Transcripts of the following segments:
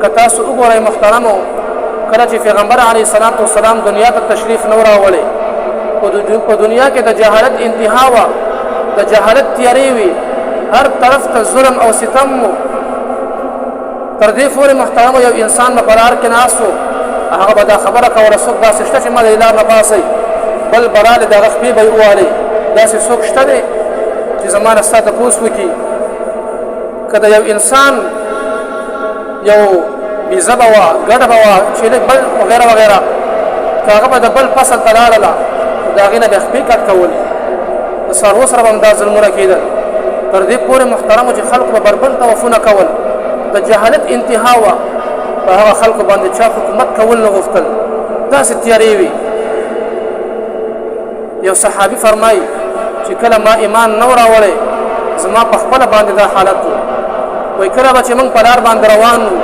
که تاسو وګورئ محترمو کله چې پیغمبر علیه الصلاة والسلام دنیا ته تشریف نه راوړی په دنیا کې د جهالت انتها وه د جهالت تیارې وي هر طرف ته ظلم او ستم و تر دې پورې محترمو یو انسان به په لار کې ناست و هغه به دا خبره کوله څوک داسې شته چې ما د لار نه پاسئ بل به رالی د هغه خپې به یې ووهلې داسې څوک شته دی چې زما نه ستا تپوس وکړي که د یو انسان یو بیزه به وه ګډه به وه چیلک بل وغیره وغیره که هغه به د بل فصل ته لاړله د هغې نه به یې خپې کټ کولې د څاروو سره به هم دا ظلمونه کېدل تر دې پورې محترمو چې خلکو به بربند طوافونه کول د جهالت انتها وه په هغه خلکو باندې چا حکومت کول نه غوښتل داسې تیارې وي یو صحابي فرمایي چې کله ما ایمان نه راوړی زما په خپله باندې دا حالت و وایي کله به چې موږ په لار باندې روان وو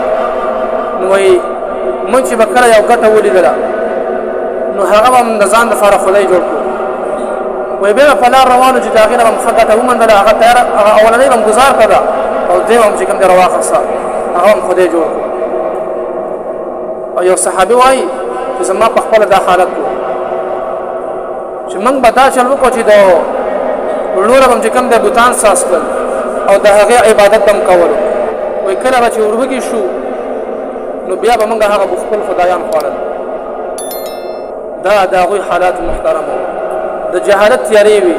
نو وایي موږ چې به کله یو ګټه ولیدله نو هغه به هم د ځان دپاره خولۍ جوړ کړو وایي بیا به په لار روان وو چې د هغې نه به م ښه ګټه وموندله هغه اولنۍ به م ګزار کړه او دوی به هم چې کوم دی راواخیسته هغه هم خدای جوړ کړو او یو صحابي وایي چې زما په خپله دا حالت و چې موږ به دا چل وکړو چې د لوره به م چې کوم دی بوتان ساس کړل او د هغې عبادت به م کولو وایي کله به چې وروږي شو نو بیا به موږ هغه خپل خدایان خوړل دا د هغوی حالات محترم و د جهالت تیارې وي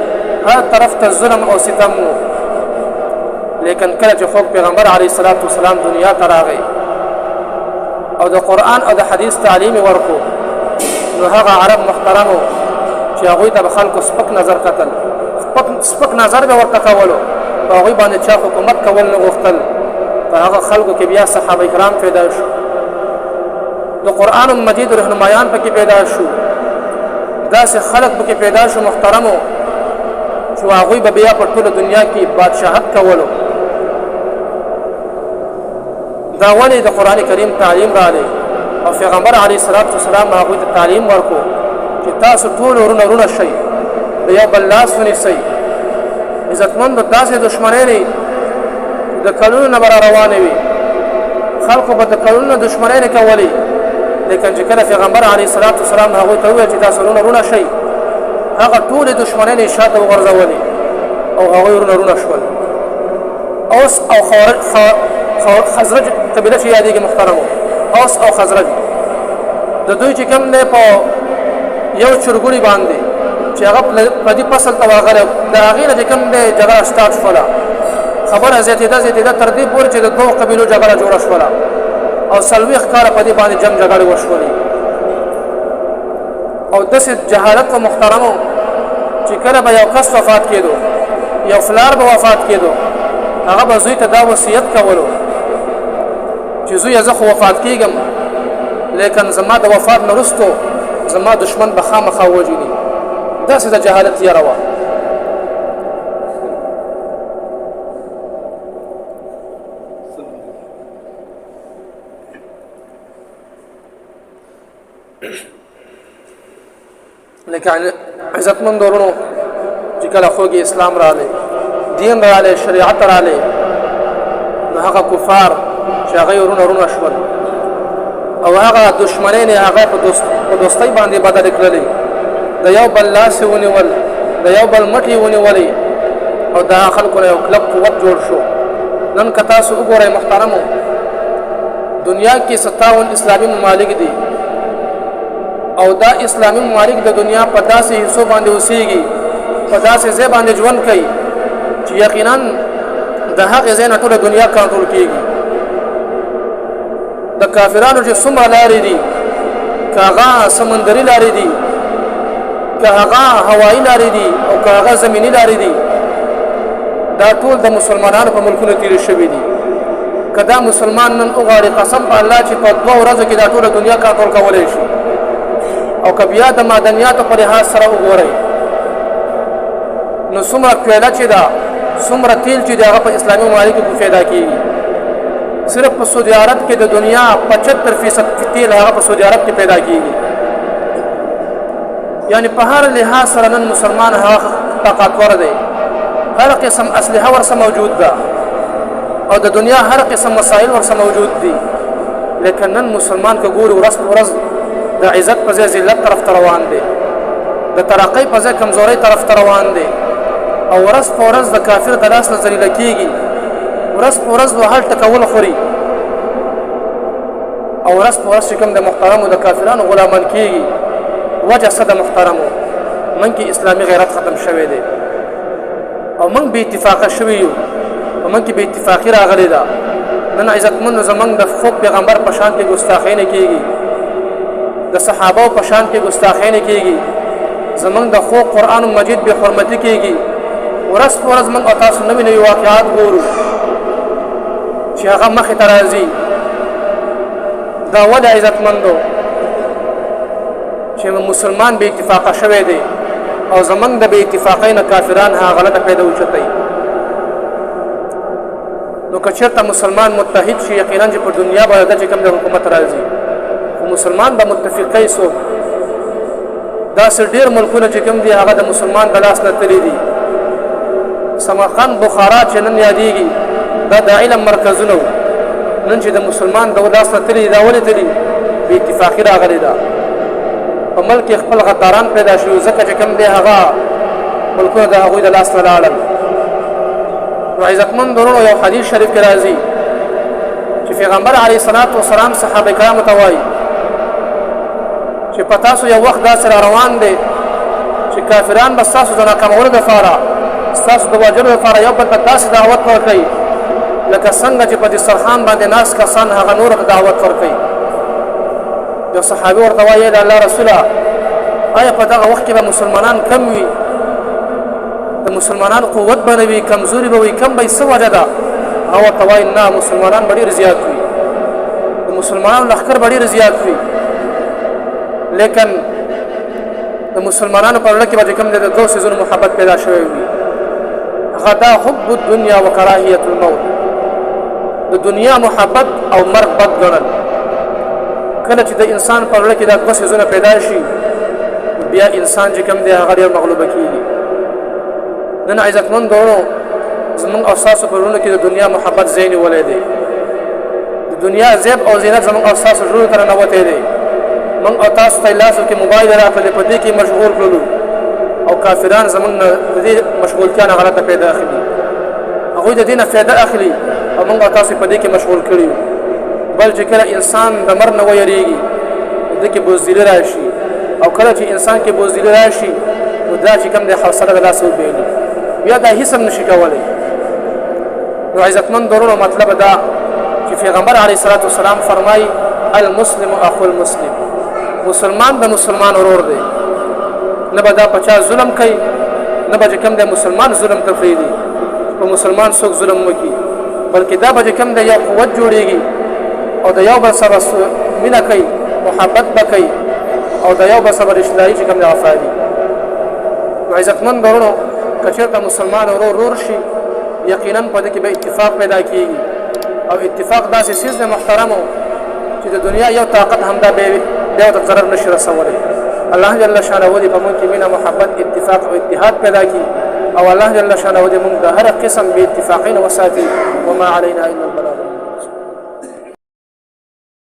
هر طرف ته ظلم او ستم و لیکن کله چې خوږ پیغمبر علیه الصلاة والسلام دنیا ته راغی او د قرآن او د حدیث تعلیم یې ورکړو نو هغه عرب محترم و چې هغوی ته به خلکو سپک نظر کتل سپک نظر به ورته کولو په هغوی باندې چا حکومت کول نه غوښتل په هغه خلکو کې بیا صحابه کرام پیدا شو د قرآن مجید رهنمایان پکې پیدا شو داسې خلک پکې پیدا شو محترمو چې هغوی به بیا په ټوله دنیا کې بادشاهت کولو دا ولې د قرآن کریم تعلیم راغلی او پیغمبر علیه الصلاة والسلام هغوی ته تعلیم ورکړو چې تاسو ټول ورونه شئ د یو بل لاس ونیسئ عزتمندو داسې دشمنۍ نه د کلونو نه به را روانې وي خلکو به د کلونو دشمنۍ نه کولې لیکن چې کله پیغمبر علیه الصلاة والسلام هغوی ته وویل چې تاسو ورونه شئ هغه ټولې دشمنۍ نه شاته وغورځولې او هغوی ورونه شول اوس او خزرج قبیله چې یادېږي محترمو اوس او خزرج د دوی چې کوم دی په یو چرګوړي باندې چې هغه په دې فصل ته راغلی د هغې نه چې کوم دی جګړه سټارټ شوله خبره زیاتېده تر دې پورې چې د دوو قبیلو جګړه جوړه شوله او 40 کاله په دې باندې جنګ جګړې وشولې او داسې جهالت و محترمو چې کله به یو کس وفات کېدو یو فلار به وفات کېدو هغه به زوی ته دا وصیت کولو چې زویه زه خو وفات کېږم لیکن زما د وفات نه وروستو زما دشمن به خامخا ووژني داسې د جهالت تیاره وه لیکن عزتمند ورونو چې کله خوږ اسلام راغلی دین راغلی شریعت راغلی نو هغه کفار چې هغوی ورونه شول او هغه دشمنۍ نه هغه په دوستۍ باندې بدلې کړلې د یو بل لاس یې ونیول د یو بل مټ یې ونیولې او د هغه خلکو نه یو کلک قوت جوړ شو نن که تاسو وګورئ محترمو دنیا کې 57 اسلامي ممالک دي او دا اسلامي ممالک د دنیا په داسې حصو باندې اوسېږي په داسې ځای باندې ژوند کوي چې یقینا د هغې ځای نه ټوله دنیا کنټرول کېږي د کافرانو چې څومره لارې دي که هغه سمندري لارې دي که هغه هوایي لارې دي او که هغه زمیني لارې دي دا ټول د مسلمانانو په ملکونو تېرې شوي دي که دا مسلمان نن وغواړي قسم په الله چې په 2 ورځو کې دا ټوله دنیا کنټرول کولی شي او که بیا د معدنیاتو په لحاظ سره وګورئ نو څومره کویله چې ده څومره تیل چې د هغه په اسلامي ممالکو کې پیدا کېږي صرف په سعودي عرب کې د دنیا 75% تیل هغه په سعودي عرب کې پیدا کېږي یعنی په هر لحاظ سره نن مسلمان هغه طاقتور دی هر قسم اسلحه ورسره موجود ده او د دنیا هر قسم وسایل ورسره موجود دي لیکن نن مسلمان که ګوري ورځ په ورځ د عزت په ځای ذلت طرف ته روان دی، د ترقۍ په ځای کمزورۍ طرف ته روان دی، او ورځ په ورځ د کافر د لاس نه ذلیله کېږي، ورځ په ورځ وهل ټکول خوري، او ورځ په ورځ چې کوم د محترمو د کافرانو غلامان کېږي. وجه څه د محترمو؟ من کې اسلامي غیرت ختم شوی دی او من بې اتفاقه شوي یو، او من کې بې اتفاقي راغلې ده. نن عزتمندو زمونږ د خوږ پیغمبر په شان کې ګستاخۍ نه کېږي، د صحابو په شان کې ګستاخۍ نه کېږي، زمونږ د خوږ قرآن مجید بې حرمتي کېږي. ورځ په ورځ موږ او تاسو نوي نوي واقعات ګورو چې هغه مخې ته راځي. دا ولې عزتمندو چې مسلمان بې اتفاقه شوی دی او زمونږ د بې اتفاقۍ نه کافران هغه غلطه پیدا اوچتوي. نو که چېرته مسلمان متحد شي یقینا چې په دنیا باندې چې کوم د حکومت راځي، خو مسلمان به متفقۍ څوک داسې ډېر ملکونه چې کوم دي هغه د مسلمان د لاس نه تللي دي. سمرقند بخارا چې نن یادېږي دا د علم مرکزونه وو، نن چې د مسلمان د لاس نه تللي دا ولې تللي؟ بې اتفاقي راغلې ده. په ملک خپل غداران پیدا شوي ځکه چې کوم دی هغه ملکونه د هغوی د لاس نه لاړل. نو عزتمند ورونو یو حدیث شریف کې راځي چې پیغمبر علیه الصلاة والسلام صحابه کرامو ته وایي چې په تاسو یو وخت داسې را روان دی چې کافران به ستاسو د ناکامولو دپاره ستاسو د وژلو دپاره یو بل ته داسې دعوت ورکوي لکه څنګه چې په دسترخوان باندې ناست کسان هغه نورو ته دعوت ورکوي. یو صحابي ورته وایي د الله رسوله آیا په دغه وخت کې به مسلمانان کم وي؟ د مسلمانانو قوت به نه وي، کمزوري به وي، کم به یې څه وجه ده؟ هغه ورته وایي نه، مسلمانان به ډېر زیات وي، د مسلمانانو لښکر به ډېر زیات وي، لیکن د مسلمانانو په زړه کې به چې کوم دی د دوه څیزونو محبت پیدا شوی وي. هغه دا حب الدنیا و کراهیت الموت، د دنیا محبت او مرګ بد ګڼل. کله چې د انسان په زړه کې دا دوه څیزونه پیدا شي بیا انسان چې کوم دی هغه ډېر مغلوبه کېږي. نن عزتمند ورونو زمونږ او ستاسو په زړونو کې د دنیا محبت ځای نیولی دی، د دنیا زیب او زینت زمونږ او ستاسو زړونو ته ننوتی دی. موږ او تاسو ته لاسو کې موبایل راکړلی، په دې کې مشغول کړلو او کافران زمونږ نه د دې مشغولتیا نه غلطه پیدا اخلي، هغوی د دې نه فایده اخلي او موږ او تاسو په دې کې مشغول کړي یو. بل چې کله انسان د مرګ نه ویریږي د دې کې بزدلي راشي، او کله چې انسان کې بزدلي راشي نو دا چې کوم دی حوصله د لاسه وبهلي، بیا دا هیڅ هم نشي کولی. نو عزتمند ورونو مطلب دا چې پیغمبر علیه الصلاة والسلام فرمایي المسلم اخو المسلم، مسلمان د مسلمان ورور دی، نه به دا په چا ظلم کوي، نه به چې کوم دی مسلمان ظلم ته پرېږدي په مسلمان څوک ظلم وکړي، بلکې دا به چې کوم دی یو قوت جوړېږي او د یو بل سره مینه کوي، محبت به کوي او د یو بل سره رشتهداري چې کوم دی وفادي. نو عزتمند ورونو که چېرته مسلمان ورور شي یقینا په دې کې به اتفاق پیدا کېږي، او اتفاق داسې څیز دی محترمو چې د دنیا یو طاقت همدا بیا ورته ضرر نشي رسولی. الله جل شانه دې په موږ کې مینه، محبت، اتفاق او اتحاد پیدا کړي، او الله جل شانه دې موږ د هر قسم بې اتفاقۍ نه وساتي. وما علینا الا البلاغ.